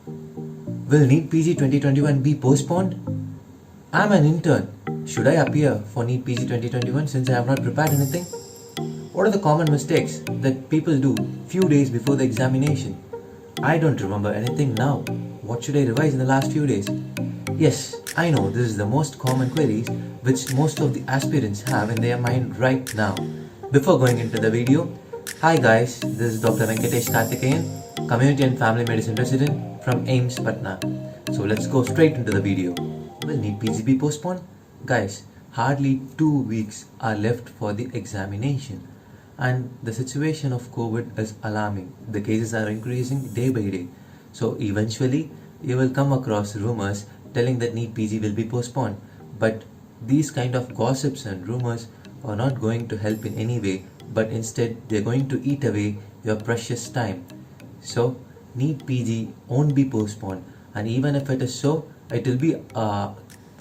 Will NEET PG 2021 be postponed? I'm an intern. Should I appear for NEET PG 2021 since I have not prepared anything? What are the common mistakes that people do few days before the examination? I don't remember anything now. What should I revise in the last few days? Yes, I know this is the most common queries which most of the aspirants have in their mind right now. Before going into the video, hi guys, this is Dr. Venkatesh Karthikeyan, Community and Family Medicine resident from AIMS Patna. So let's go straight into the video. Will NEET PG be postponed? Guys, hardly 2 weeks are left for the examination. And the situation of COVID is alarming. The cases are increasing day by day. So eventually, you will come across rumors telling that NEET PG will be postponed. But these kind of gossips and rumors are not going to help in any way, but instead they're going to eat away your precious time. So NEET PG won't be postponed, and even if it is so, it will be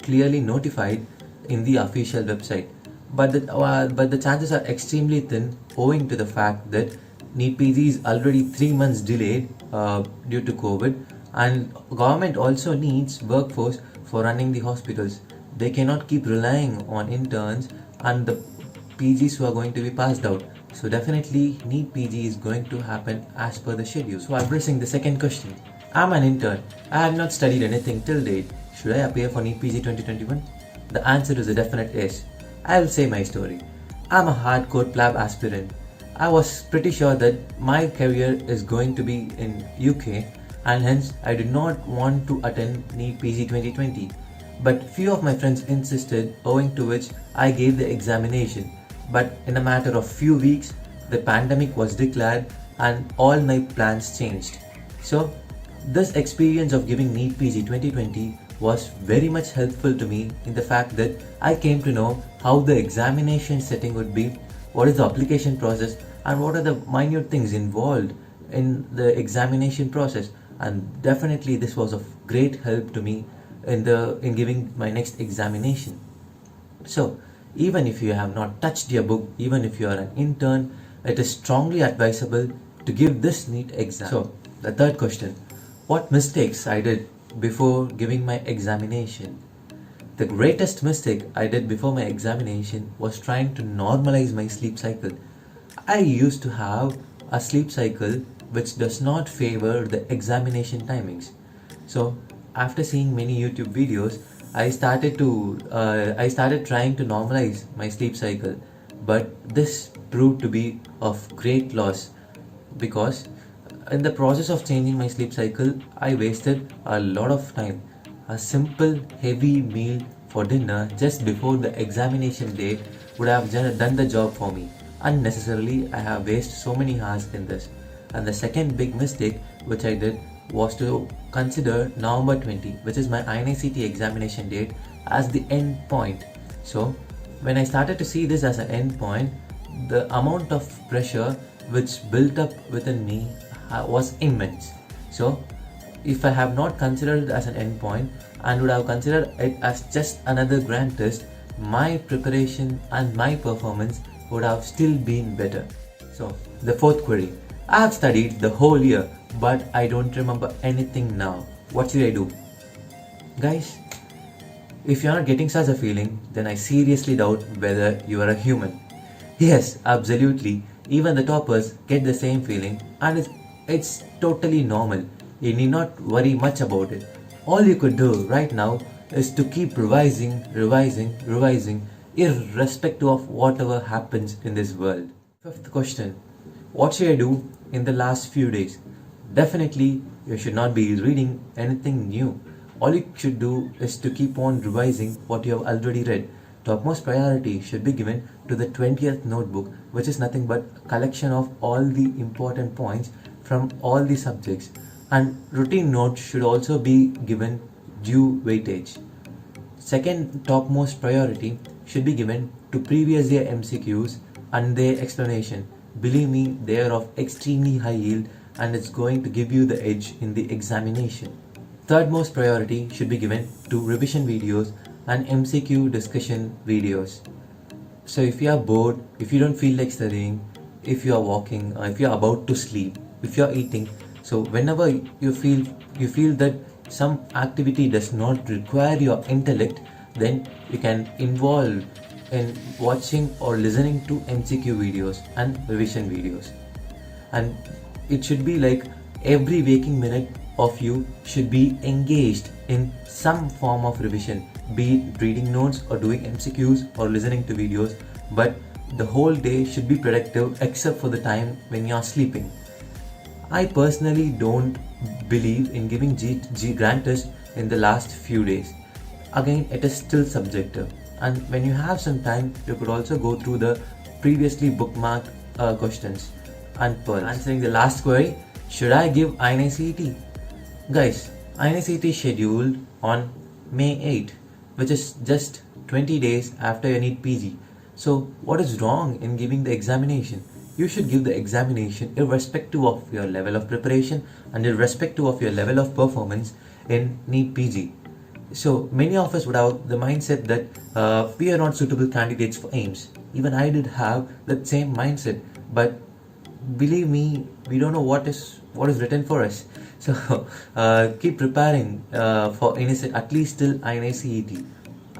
clearly notified in the official website. But the chances are extremely thin, owing to the fact that NEET PG is already 3 months delayed due to COVID, and government also needs workforce for running the hospitals. They cannot keep relying on interns and the PGs who are going to be passed out. So definitely NEET PG is going to happen as per the schedule. So addressing the second question, I'm an intern. I have not studied anything till date. Should I appear for NEET PG 2021? The answer is a definite yes. I will say my story. I'm a hardcore PLAB aspirant. I was pretty sure that my career is going to be in UK, and hence I did not want to attend NEET PG 2020. But few of my friends insisted, owing to which I gave the examination. But in a matter of few weeks, the pandemic was declared and all my plans changed. So this experience of giving NEET PG 2020 was very much helpful to me in the fact that I came to know how the examination setting would be, what is the application process, and what are the minute things involved in the examination process. And definitely this was of great help to me in giving my next examination. So even if you have not touched your book, even if you are an intern, it is strongly advisable to give this NEET exam. So the third question, what mistakes I did before giving my examination? The greatest mistake I did before my examination was trying to normalize my sleep cycle. I used to have a sleep cycle which does not favor the examination timings. So after seeing many YouTube videos, I started trying to normalize my sleep cycle, but this proved to be of great loss, because in the process of changing my sleep cycle, I wasted a lot of time. A simple heavy meal for dinner just before the examination day would have done the job for me. Unnecessarily, I have wasted so many hours in this. And the second big mistake which I did was to consider November 20, which is my INICT examination date, as the end point. So when I started to see this as an end point, the amount of pressure which built up within me was immense. So if I have not considered it as an end point and would have considered it as just another grand test, my preparation and my performance would have still been better. So the fourth query, I have studied the whole year, but I don't remember anything now. What should I do? Guys, if you are not getting such a feeling, then I seriously doubt whether you are a human. Yes, absolutely. Even the toppers get the same feeling, and it's totally normal. You need not worry much about it. All you could do right now is to keep revising, irrespective of whatever happens in this world. Fifth question, what should I do in the last few days? Definitely, you should not be reading anything new. All you should do is to keep on revising what you have already read. Topmost priority should be given to the 20th notebook, which is nothing but a collection of all the important points from all the subjects. And routine notes should also be given due weightage. Second topmost priority should be given to previous year MCQs and their explanation. Believe me, they are of extremely high yield and it's going to give you the edge in the examination. Third most priority should be given to revision videos and MCQ discussion videos. So if you are bored, if you don't feel like studying, if you are walking, or if you are about to sleep, if you are eating, So whenever you feel that some activity does not require your intellect, then you can involve in watching or listening to MCQ videos and revision videos. And it should be like every waking minute of you should be engaged in some form of revision, be it reading notes or doing MCQs or listening to videos. But the whole day should be productive except for the time when you're sleeping. I personally don't believe in giving grant test in the last few days. Again, it is still subjective. And when you have some time, you could also go through the previously bookmarked questions and pearls. Answering the last query, should I give INICET? Guys, INICET is scheduled on May 8, which is just 20 days after your NEET PG. So, what is wrong in giving the examination? You should give the examination irrespective of your level of preparation and irrespective of your level of performance in NEET PG. So many of us would have the mindset that we are not suitable candidates for AIIMS. Even I did have that same mindset, but believe me, we don't know what is written for us. So keep preparing for INICET, at least till INICET.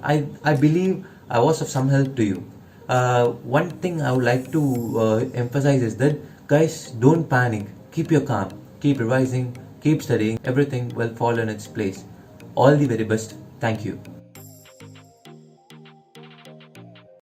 I believe I was of some help to you. One thing I would like to emphasize is that, guys, don't panic. Keep your calm. Keep revising. Keep studying. Everything will fall in its place. All the very best. Thank you.